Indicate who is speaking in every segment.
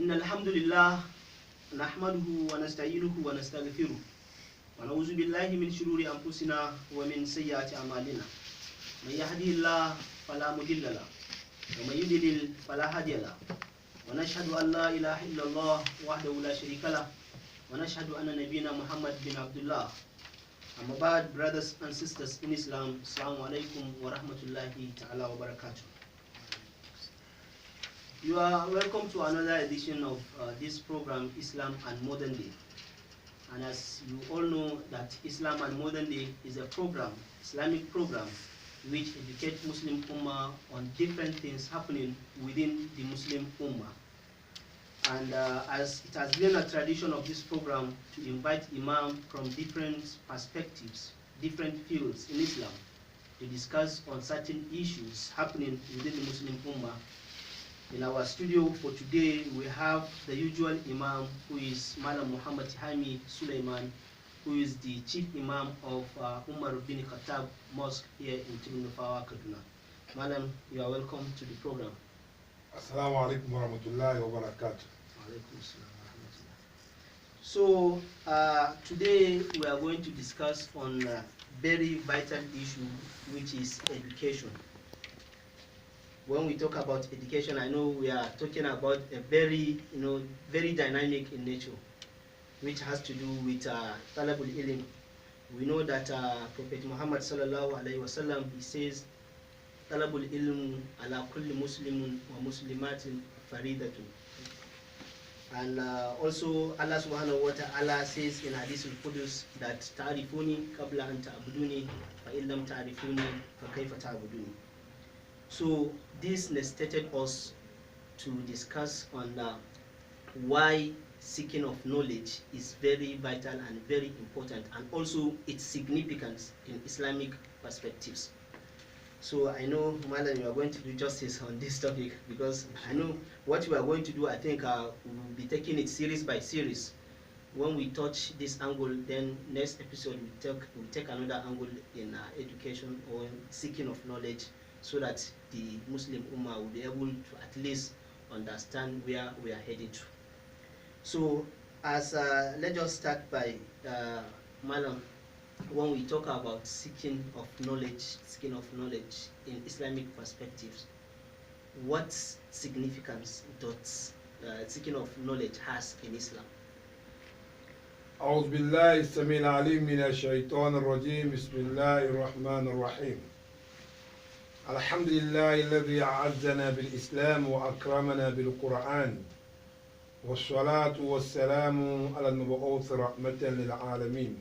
Speaker 1: إن الحمد لله نحمده ونستعينه ونستغفره ونعوذ بالله من شرور أنفسنا ومن سيئات أعمالنا من يهده الله فلا مضل له ومن يضلل فلا هادي له ونشهد أن لا إله إلا الله وحده لا شريك له ونشهد أن نبينا محمد بن عبد الله. أما بعد, brothers and sisters in Islam, Assalamu alaikum wa rahmatullahi ta'ala wa barakatuh. You are welcome to another edition of this program, Islam and Modern Day. And as you all know, that Islam and Modern Day is a program, Islamic program, which educates Muslim Ummah on different things happening within the Muslim Ummah. And as it has been a tradition of this program to invite Imam from different perspectives, different fields in Islam, to discuss on certain issues happening within the Muslim Ummah. In our studio for today, we have the usual Imam, who is Malam Muhammad Hami Suleiman, who is the Chief Imam of Umar bin Khattab Mosque here in Tirunufawa, Kaduna. Malam, you are welcome to the program.
Speaker 2: Assalamu alaikum wa rahmatullahi wa barakatuh.
Speaker 1: So today we are going to discuss on a very vital issue, which is education. When we talk about education, I know we are talking about a very, very dynamic in nature, which has to do with talabul ilm. We know that Prophet Muhammad sallallahu alaihi wasallam, he says, talabul ilm ala kulli muslimun wa muslimatin faridatun. And also Allah subhanahu wa ta'ala says in Hadith al-Qudus that ta'rifuni qabla an ta'buduni fa illam ta'rifuni fa kayfa ta'buduni. So this necessitated us to discuss on why seeking of knowledge is very vital and very important, and also its significance in Islamic perspectives. So I know, Malam, you are going to do justice on this topic, because I know what we are going to do. I think we will be taking it series by series. When we touch this angle, then next episode we'll take another angle in education or seeking of knowledge, so that the Muslim Ummah will be able to at least understand where we are headed to. So as let's just start by Malam. When we talk about seeking of knowledge in Islamic perspectives, what significance does seeking of knowledge has in Islam?
Speaker 2: أعوذ بالله السميع العليم من الشيطان الرجيم بسم الله الرحمن الرحيم الحمد لله الذي أعزنا بالإسلام وأكرمنا بالقرآن والصلاة والسلام على المبعوث رحمة للعالمين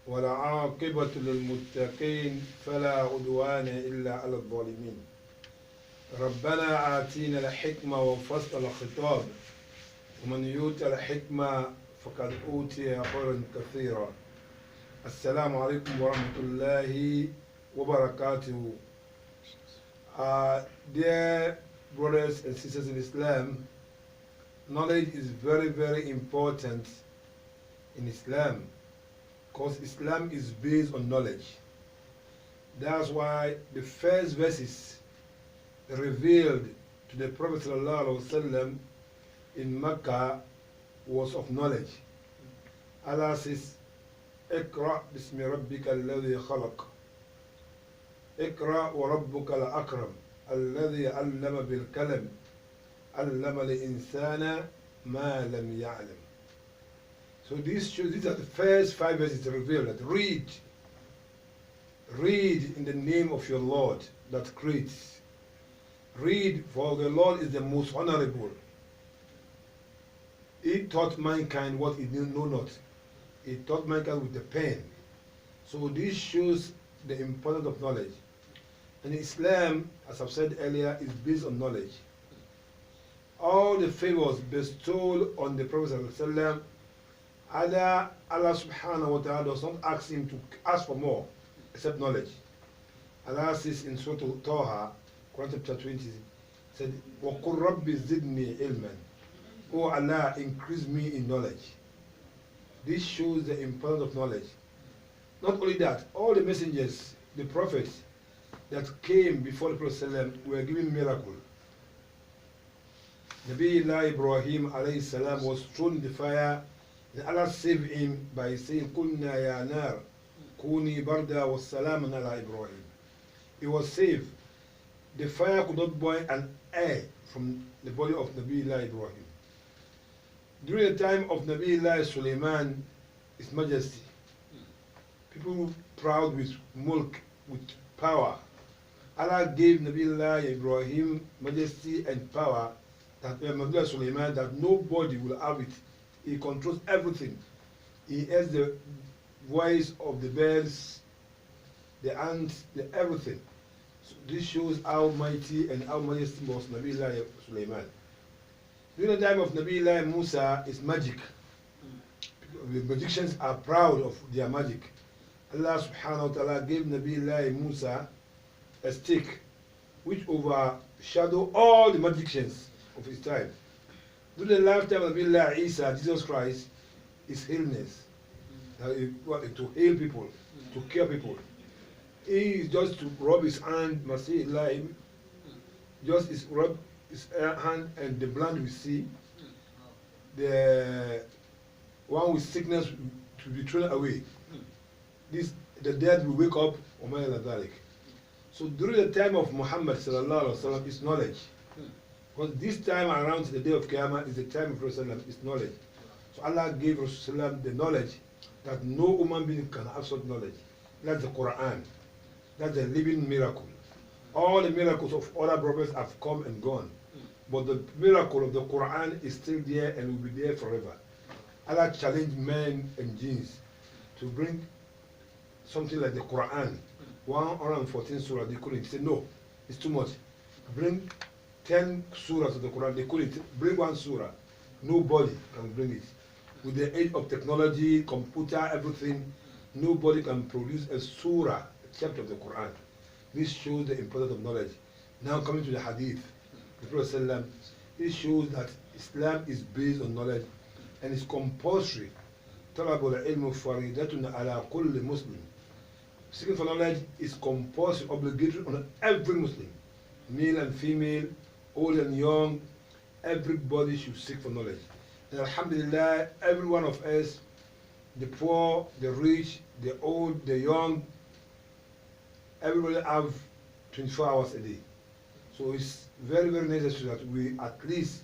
Speaker 2: والعاقبة للمتقين فلا عدوان إلا على الظالمين ربنا آتينا الحكمة وفصل الخطاب ومن يؤت الحكمة فقد أوتي خيرا كثيرا. السلام عليكم ورحمة الله وبركاته. Dear brothers and sisters in Islam, knowledge is very, very important in Islam, because Islam is based on knowledge. That's why the first verses revealed to the Prophet ﷺ in Mecca was of knowledge. Allah says, "Iqra bismi rabbika alladhi khalaq. Iqra wa rabbuka al-akram alladhi 'allama bil kalam 'allama al-insana ma lam ya'lam." So these are the first 5 verses revealed that read in the name of your Lord that creates. Read, for the Lord is the most honorable. He taught mankind what he knew not. He taught mankind with the pen. So this shows the importance of knowledge. And Islam, as I've said earlier, is based on knowledge. All the favors bestowed on the Prophet ﷺ, Allah subhanahu wa ta'ala does not ask him to ask for more except knowledge. Allah says in Surah Taha, Quran chapter 20, said, وَقُلْ رَبِّ زِدْنِي عِلْمًا. Oh Allah, increase me in knowledge. This shows the importance of knowledge. Not only that, all the messengers, the prophets that came before the Prophet ﷺ were given miracle. Nabiullah Ibrahim alayhi salam was thrown in the fire, and Allah saved him by saying, "Qulna ya nar, kuni barda wa salaman ala Ibrahim." He was saved. The fire could not boil an air from the body of Nabiullah Ibrahim. During the time of Nabiullah Suleiman, His Majesty, people proud with mulk, with power, Allah gave Nabiullah Ibrahim majesty and power that Nabiullah Suleiman, that nobody will have it. He controls everything. He has the voice of the birds, the ants, the everything. So this shows how mighty and how majesty was Nabiullah Suleiman. During the time of Nabiullah Musa, it's magic. The magicians are proud of their magic. Allah subhanahu wa ta'ala gave Nabiullah Musa a stick which overshadowed all the magicians of his time. During the lifetime of Nabiullah Isa, Jesus Christ, is illness. To heal people, to cure people. He is just to rub his hand, just is rub his hand and the blind will see. The one with sickness to be thrown away. The dead will wake up. So during the time of Muhammad sallallahu alaihi wasallam, is knowledge. Because this time around the day of Qiyamah is the time of Rasulullah, is knowledge. So Allah gave Rasulullah the knowledge that no human being can have such knowledge. That's the Quran. That's a living miracle. All the miracles of other prophets have come and gone. But the miracle of the Quran is still there and will be there forever. Allah challenged men and jinns to bring something like the Quran, 114 surah. They couldn't. He said, no, it's too much. Bring 10 surahs of the Quran. They couldn't. Bring one surah. Nobody can bring it. With the age of technology, computer, everything, nobody can produce a surah except of the Quran. This shows the importance of knowledge. Now coming to the hadith, the Prophet ﷺ, this shows that Islam is based on knowledge and is compulsory. طلب العلم فريضة على كل مسلم. Seeking for knowledge is compulsory, obligatory on every Muslim, male and female, old and young. Everybody should seek for knowledge. And alhamdulillah, every one of us, the poor, the rich, the old, the young, everybody have 24 hours a day. So it's very, very necessary that we at least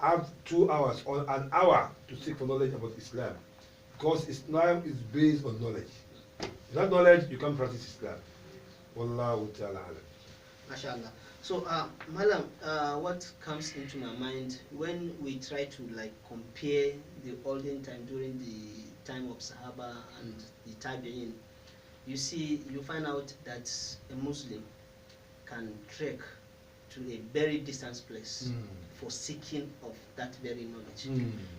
Speaker 2: have 2 hours or an hour to seek for knowledge about Islam. Because Islam is based on knowledge. Without knowledge, you can't practice Islam. Wallahu ta'ala alam.
Speaker 1: MashaAllah. So, Malam, what comes into my mind when we try to compare the olden time during the time of Sahaba and the Tabi'in, you find out that a Muslim can trek to a very distant place for seeking of that very knowledge.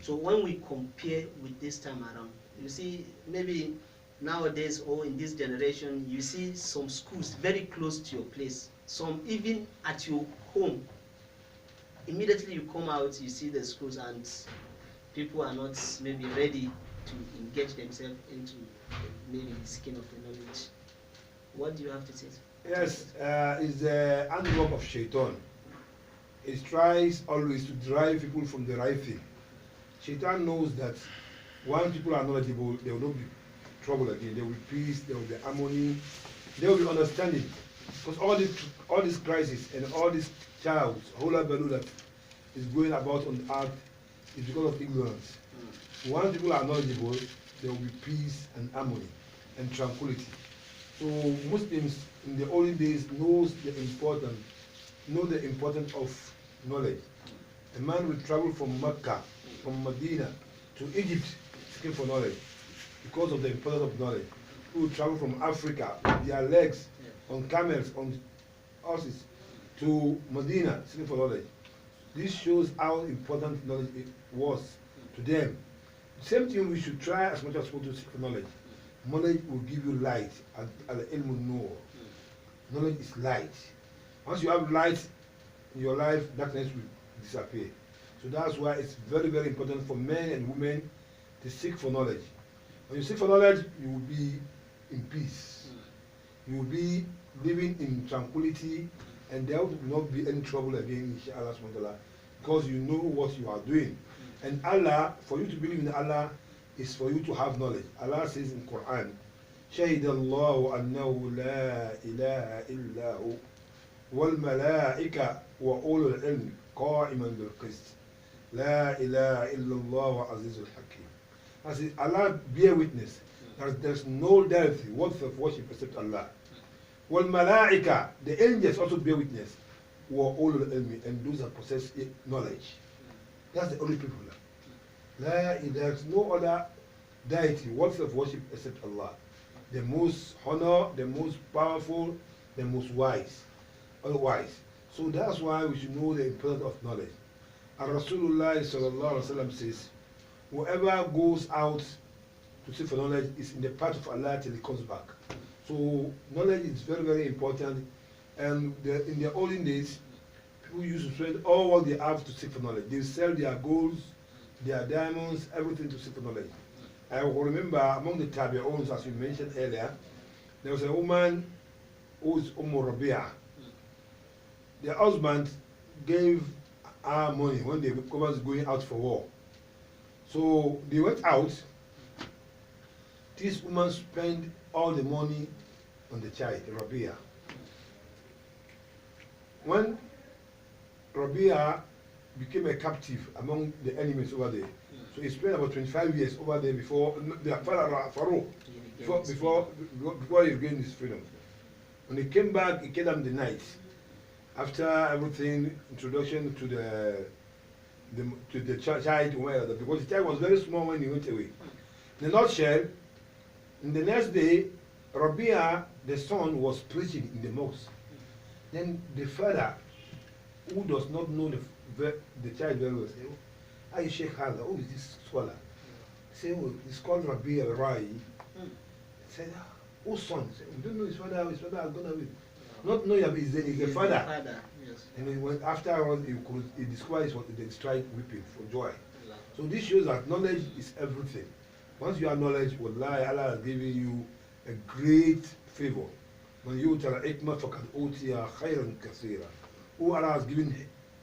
Speaker 1: So when we compare with this time around, you see maybe nowadays or in this generation, you see some schools very close to your place, some even at your home. Immediately you come out, you see the schools and people are not maybe ready to engage themselves into maybe the skin of the knowledge. What do you have to say?
Speaker 2: Yes, it's the handwork of Shaitan. It tries always to drive people from the right thing. Shaitan knows that when people are knowledgeable, there will not be trouble again. There will be peace, there will be harmony, there will be understanding. Because all this crisis and all this chaos, hula baloo that is going about on the earth is because of ignorance. Once people are knowledgeable, there will be peace and harmony and tranquility. So Muslims in the olden days know the importance of knowledge. A man will travel from Mecca, from Medina to Egypt seeking for knowledge because of the importance of knowledge. People will travel from Africa with their legs on camels, on horses to Medina seeking for knowledge. This shows how important knowledge it was to them. The same thing we should try as much as possible to seek for knowledge. Knowledge will give you light. Al-ilmu nur. Knowledge is light. Once you have light in your life, darkness will disappear. So that's why it's very, very important for men and women to seek for knowledge. When you seek for knowledge, you will be in peace. You will be living in tranquility, and there will not be any trouble again, inshallah. because you know what you are doing. And Allah, for you to believe in Allah, is for you to have knowledge. Allah says in Quran, شهد الله أنه لا إله إلا هو والملائكة وأولو العلم قائما بالقسط لا إله إلا الله عزيز الحكيم. I say, Allah bear witness that there's no deity worthy of worship except Allah. والملائكة, the angels also bear witness. وأولو العلم, and those that possess knowledge. That's the only people. There's no other deity worthy of worship except Allah. The most honor, the most powerful, the most wise. Otherwise. So that's why we should know the importance of knowledge. And Rasulullah sallallahu alaihi wasallam says, whoever goes out to seek for knowledge is in the path of Allah till he comes back. So knowledge is very, very important. And in the olden days, people used to spend all what they have to seek for knowledge. They sell their golds, their diamonds, everything to seek for knowledge. I remember among the Tabi'uns, as you mentioned earlier, there was a woman who is Rabia. The husband gave her money when they was going out for war. So they went out. This woman spent all the money on the child, Rabia. When Rabia became a captive among the enemies over there, so he spent about 25 years over there before the Pharaoh, before he gained his freedom. When he came back, he came down the night. After everything, introduction to the child, because the child was very small when he went away. In a nutshell, in the next day, Rabia, the son, was preaching in the mosque. Then the father, who does not know the child very well, said, "Oh, I Sheikh Hada, who is this scholar?" He said, "Oh, he's called Rabia Rai." He said, "Whose son?" He said, "We don't know his father has gone away." Not knowing he's the father.
Speaker 1: Yes.
Speaker 2: And then when afterwards he describes what they strike weeping for joy. So this shows that knowledge is everything. Once you have knowledge, wallahi, Allah has given you a great favor. When you tell hikmah faqad utiya khayran kaseera. Who Allah has given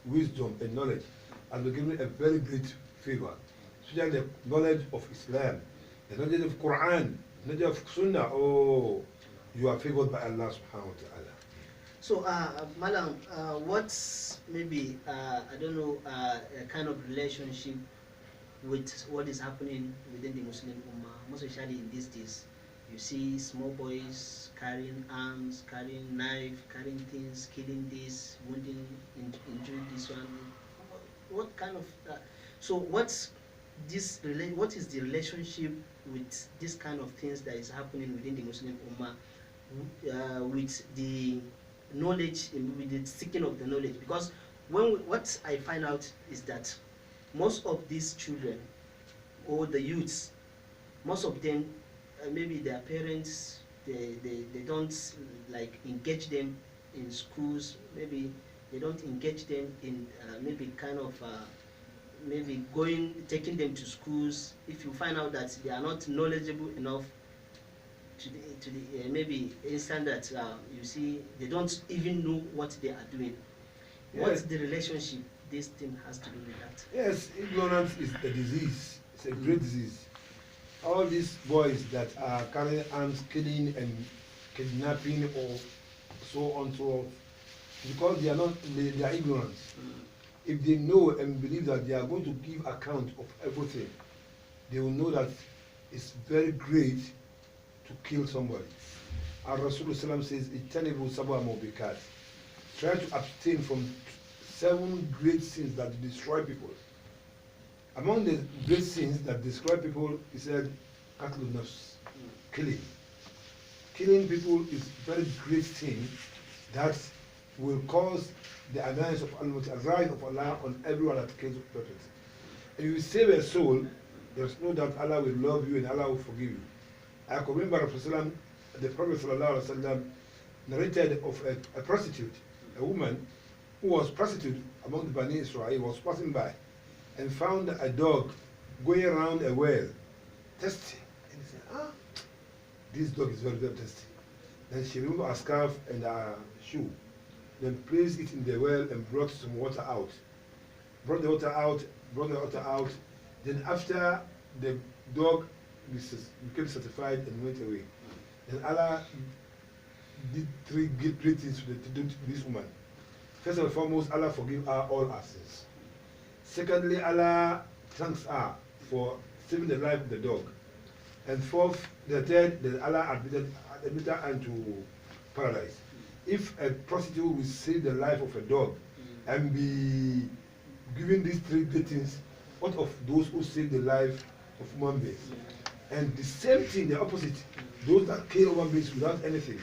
Speaker 2: wisdom and knowledge, has been given a very great favor. Especially the knowledge of Islam, the knowledge of Quran, the knowledge of Sunnah. Oh, you are favored by Allah subhanahu wa ta'ala.
Speaker 1: So, Malam, what's maybe, I don't know, a kind of relationship with what is happening within the Muslim Ummah, most especially in these days? You see small boys carrying arms, carrying knife, carrying things, killing this, wounding, injuring this one. What kind of, so what is the relationship with this kind of things that is happening within the Muslim Ummah with the knowledge, with the seeking of the knowledge? Because what I find out is that most of these children or the youths, most of them, maybe their parents, they don't like engage them in schools. Maybe they don't engage them in maybe kind of maybe taking them to schools. If you find out that they are not knowledgeable enough to the maybe instant that you see they don't even know what they are doing. Yes. What's the relationship this thing has to do with that?
Speaker 2: Yes, ignorance is a disease. It's a great disease. All these boys that are carrying arms, killing and kidnapping or so on, because they are ignorant. If they know and believe that they are going to give account of everything, they will know that it's very great to kill somebody. And Rasulullah says, "Ijtanibu sab'a mubikat." Try to abstain from 7 great sins that destroy people. Among the great sins that destroy people, he said, "Qatlun nafs," killing. Killing people is a very great sin that will cause the annoyance of Allah, the rise of Allah on everyone that kills a person. If you save a soul, there's no doubt Allah will love you and Allah will forgive you. I can remember the Prophet ﷺ narrated of a prostitute, a woman who was prostitute among the Bani Israel, was passing by and found a dog going around a well, testing. And he said, this dog is very, very tasty. Then she removed her scarf and her shoe, then placed it in the well and brought some water out. brought the water out, then after the dog became satisfied and went away. Then Allah did three great things to this woman. First and foremost, Allah forgive her all her sins. Secondly, Allah thanks her for saving the life of the dog. And the third, that Allah admitted her into paradise. If a prostitute will save the life of a dog and be given these three great things, what of those who save the life of human beings? And the same thing, the opposite, those that kill human beings without anything,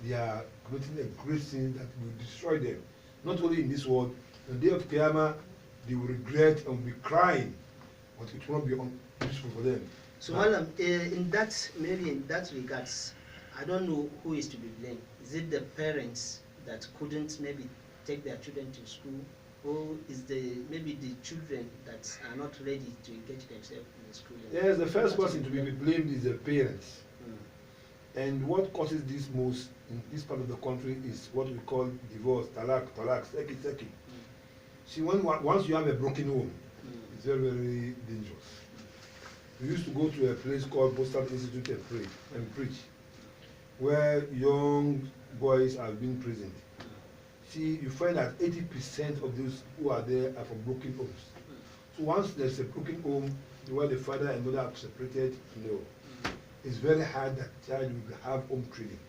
Speaker 2: they are committing a great sin that will destroy them. Not only in this world, on the day of Qiyamah, they will regret and will be crying, but it will not be useful for them.
Speaker 1: So, Madam, in that regards, I don't know who is to be blamed. Is it the parents that couldn't maybe take their children to school, or is maybe the children that are not ready to engage themselves in the school?
Speaker 2: Yes, the first person to be blamed is the parents. And what causes this most in this part of the country is what we call divorce, talak, seki. See, once you have a broken home, it's very, very dangerous. We used to go to a place called Postal Institute and preach, where young boys are being imprisoned. See, you find that 80% of those who are there are from broken homes. So once there's a broken home where the father and mother are separated, it's very hard that child will have home training.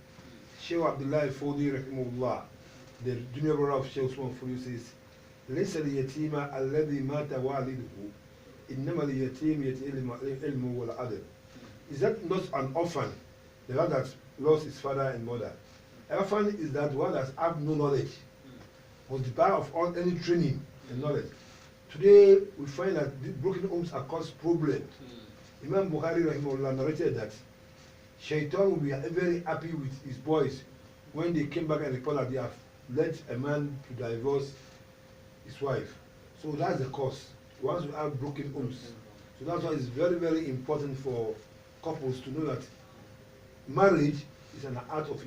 Speaker 2: Sheikh Abdullah Fodi rahimahullah, the junior brother of Sheikh Usman Fodi, says, ليس اليتيم الذي مات والده إنما اليتيم يتيم العلم والعدل. Is that not an orphan, the one that lost his father and mother? An orphan is that one that have no knowledge, was deprived of all any training and knowledge. Today we find that the broken homes are cause problem. Imam Bukhari rahimahullah narrated that Shaitan will be very happy with his boys when they came back and report that they have led a man to divorce his wife. So that's the cause. Once you have broken homes. So that's why it's very, very important for couples to know that marriage is an art of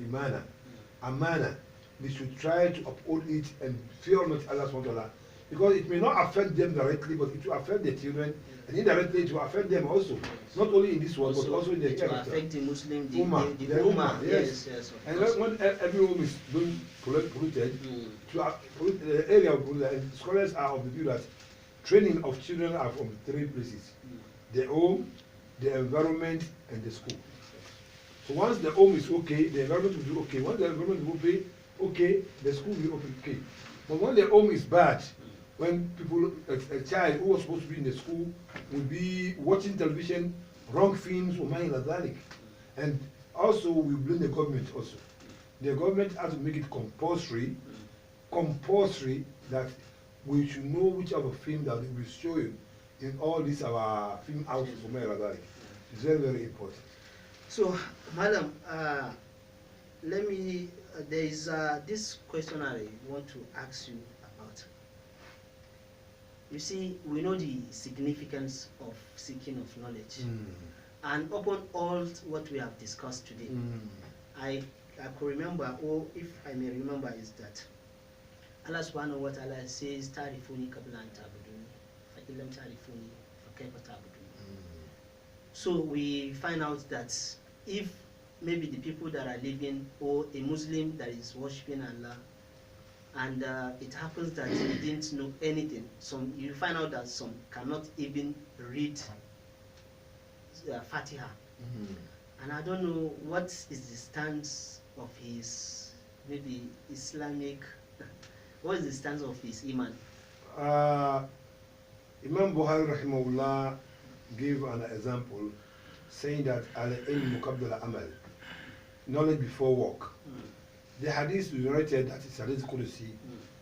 Speaker 2: amana. They should try to uphold it and fear Almighty Allah subhanahu wa ta'ala. Because it may not affect them directly, but it will affect their children, and indirectly it will affect them also. Not only in this world, but also in the hereafter.
Speaker 1: It will affect the Muslim, the
Speaker 2: Ummah. Yes. And when every home is being polluted, the area of polluted, and scholars are of the view that training of children are from three places: the home, the environment, and the school. So once the home is okay, the environment will be okay. Once the environment will be okay, the school will be okay. But when the home is bad, when a child who was supposed to be in the school will be watching television, wrong films, or mind like that. And also we blame the government also. The government has to make it compulsory that we should know which of a film that we will show you in all these our film houses or mind like that. It's very, very important.
Speaker 1: So, Madam, let me, there is this question I want to ask you about. You see, we know the significance of seeking of knowledge. And upon all what we have discussed today, I could remember, or if I may remember, is that Allah subhanahu wa ta'ala says, Tarifuni qabla an ta'buduni, fa illam tarifuni fa kayfa ta'buduni. So we find out that if maybe the people that are living, or a Muslim that is worshipping Allah, and it happens that he didn't know anything, you find out that some cannot even read Fatiha. And I don't know what is the stance of his maybe Islamic, what is the stance of his Iman?
Speaker 2: Imam Bukhari rahimahullah gave an example saying that al-ilmu qabla al-amal, knowledge before work. The hadith we narrated that is hadith Qudusi,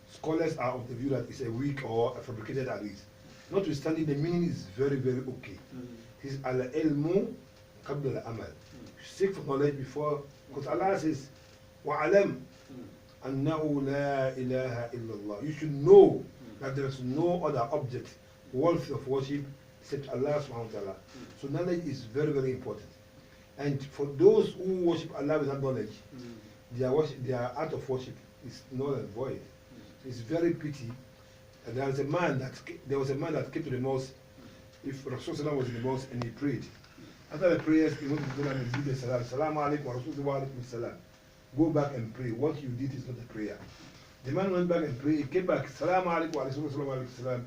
Speaker 2: scholars are of the view that it's a weak or a fabricated hadith. Notwithstanding, the meaning is very, very okay. It is al-ilmu qabla al-amal. Seek for knowledge before, because Allah says, وَعَلَمْ أَنَّهُ لَا إِلَهَ إِلَّا اللَّهِ. You should know that there is no other object worthy of worship except Allah subhanahu wa ta'ala. So knowledge is very, very important. And for those who worship Allah without knowledge, their art of worship is null and void. It's very pity And there was a man that came to the mosque. If Rasulullah was in the mosque and he prayed, after the prayers, he wanted to go down and do the salam. Salaam alaikum wa Rasulullah wa alaikum salam. Go back and pray. What you did is not a prayer. The man went back and prayed. He came back. Salaam alaikum wa Rasulullah wa alaikum salam.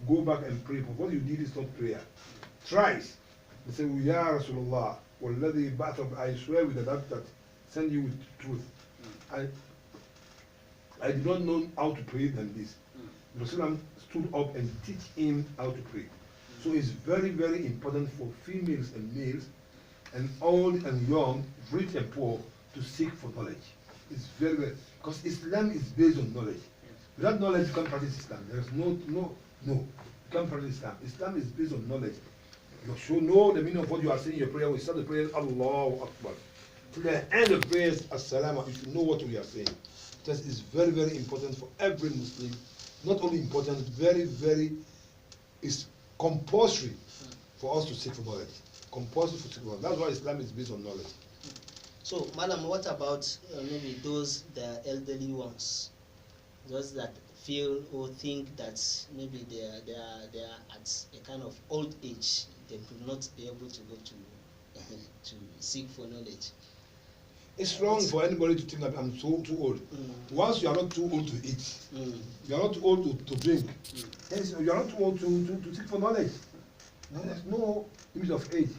Speaker 2: Go back and pray. But what you did is not prayer. Thrice. They say, Ya Rasulullah, walladhi ba'athab, I swear with the Lord that send you with truth. I did not know how to pray than this. Rasulullah stood up and teach him how to pray. So it's very, very important for females and males, and old and young, rich and poor, to seek for knowledge. It's very, very, because Islam is based on knowledge. Without knowledge, you can't practice Islam. There's no, you can't practice Islam. Islam is based on knowledge. You should know the meaning of what you are saying in your prayer. We start the prayer, Allahu Akbar. To the end of prayers, As-salamu, you should know what we are saying. That is very, very important for every Muslim. Not only important, very, very, is compulsory for us to seek for knowledge. Compulsory for seek for knowledge. That's why Islam is based on knowledge.
Speaker 1: So, madam, what about maybe the elderly ones, those that feel or think that maybe they are at a kind of old age, they could not be able to go to seek for knowledge?
Speaker 2: It's wrong for anybody to think that I'm too old. Once you are not too old to eat, you are not too old to drink, yes, you are not too old to seek for knowledge. There's no limit of age.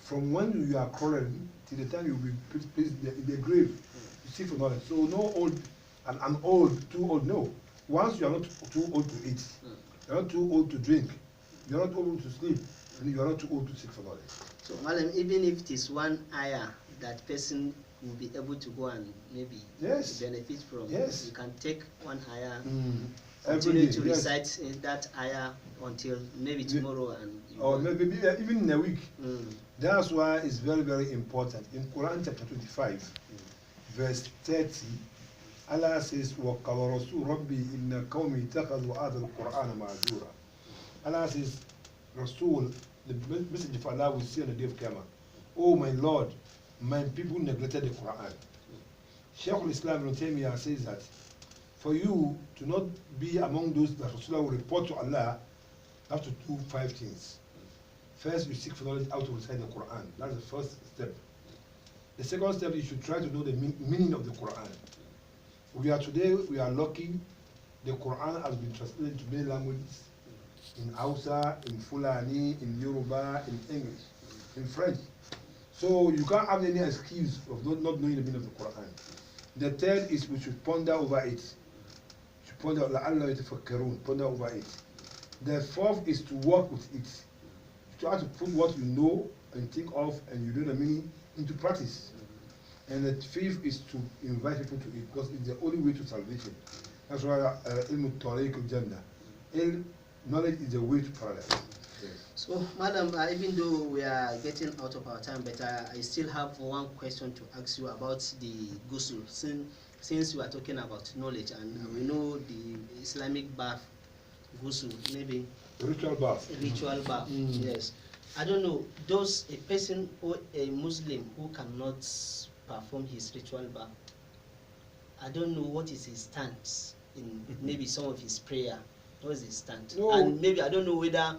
Speaker 2: From when you are crawling till the time you will be placed in the grave, you seek for knowledge. So no old, I'm old, too old, no. Once you are not too old to eat, you are not too old to drink, you are not too old to sleep, and you are not too old to seek for knowledge.
Speaker 1: So, madam, even if it is one ayah that person will be able to go and maybe benefit from, you can take one ayah, continue to recite that ayah until maybe tomorrow,
Speaker 2: or maybe even in a week. That's why it's very, very important. In Quran chapter 25, verse 30, Allah says, وَقَالَ رَسُولُ رَبِّي إِنَّ قَوْمِي اتَّخَذُوا هَذَا الْقُرْآنَ مَهْجُورًا. Allah says, Rasul, the message of Allah will see on the day of Qiyamah. Oh my Lord, my people neglected the Quran. Sheikh Islam Ibn Taymiyyah says that for you to not be among those that Rasulullah will report to Allah, you have to do 5 things. First, you seek for knowledge how to recite the Quran. That's the first step. The second step, you should try to know the meaning of the Quran. We are lucky. The Quran has been translated into many languages. In Hausa, in Fulani, in Yoruba, in English, in French. So you can't have any excuse of not knowing the meaning of the Quran. The third is we should ponder over it. We should ponder over it. The fourth is to work with it. You try to put what you know and think of and you know the meaning into practice. And the fifth is to invite people to it because it's the only way to salvation. That's why ilmu tariq al-jannah. Knowledge is the way to paradise. Yes.
Speaker 1: So, madam, even though we are getting out of our time, but I still have one question to ask you about the ghusl. Since we are talking about knowledge and we know the Islamic bath, ghusl, maybe
Speaker 2: ritual bath.
Speaker 1: Ritual bath, yes. I don't know, does a person or a Muslim who cannot perform his ritual bath, I don't know what is his stance in maybe some of his prayer. What is his stand?
Speaker 2: No.
Speaker 1: And maybe I don't know whether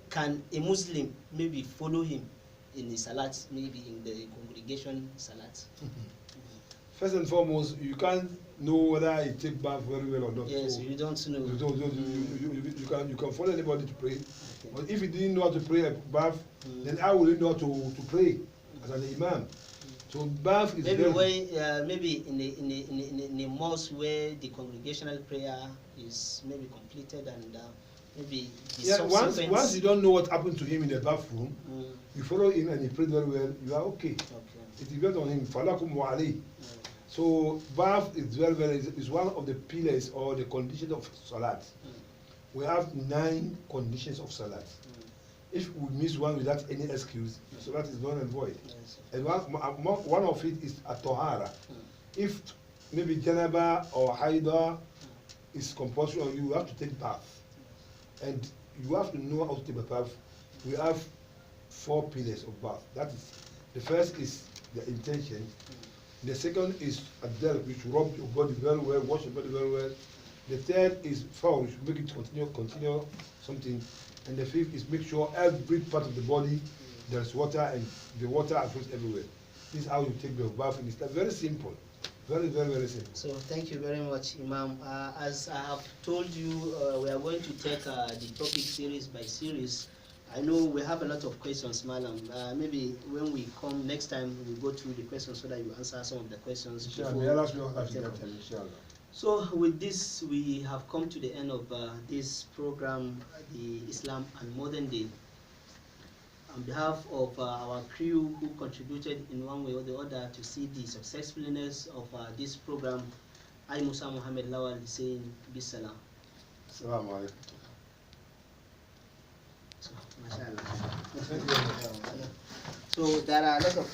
Speaker 1: can a Muslim maybe follow him in the salat, maybe in the congregation salat.
Speaker 2: First and foremost, you can't know whether he take bath very well or not.
Speaker 1: Yes,
Speaker 2: so
Speaker 1: you don't know.
Speaker 2: You can follow anybody to pray. Okay. But if he didn't know how to pray like bath, then how will he know how to pray as an imam? So bath is
Speaker 1: maybe maybe in a mosque where the congregational prayer is maybe completed and maybe the
Speaker 2: once you don't know what happened to him in the bathroom, you follow him and he prayed very well, you are okay. It depends on him. Falakum wa alayh. So bath is is one of the pillars or the conditions of salat. We have 9 conditions of salat. If we miss one without any excuse, so that is null and void. Yes. And one of it is a tohara. If maybe janaba or haida is compulsory on you, you have to take bath. And you have to know how to take a bath. We have 4 pillars of bath. That is, the first is the intention. The second is adel, which rub your body very well, wash your body very well. The third is foul, which make it continue something. And the fifth is make sure every part of the body there's water and the water flows everywhere. This is how you take the bath in Islam. Very simple. Very, very, very simple.
Speaker 1: So thank you very much, Imam. As I have told you, we are going to take the topic series by series. I know we have a lot of questions, Malam. Maybe when we come next time, we'll go through the questions so that you answer some of the questions. So with this, we have come to the end of this program, the Islam and Modern Day. On behalf of our crew who contributed in one way or the other to see the successfulness of this program, I, Musa Muhammad Lawal, saying Bisalam.
Speaker 2: Assalamu alaikum.
Speaker 1: So, mashallah. So there are a lot of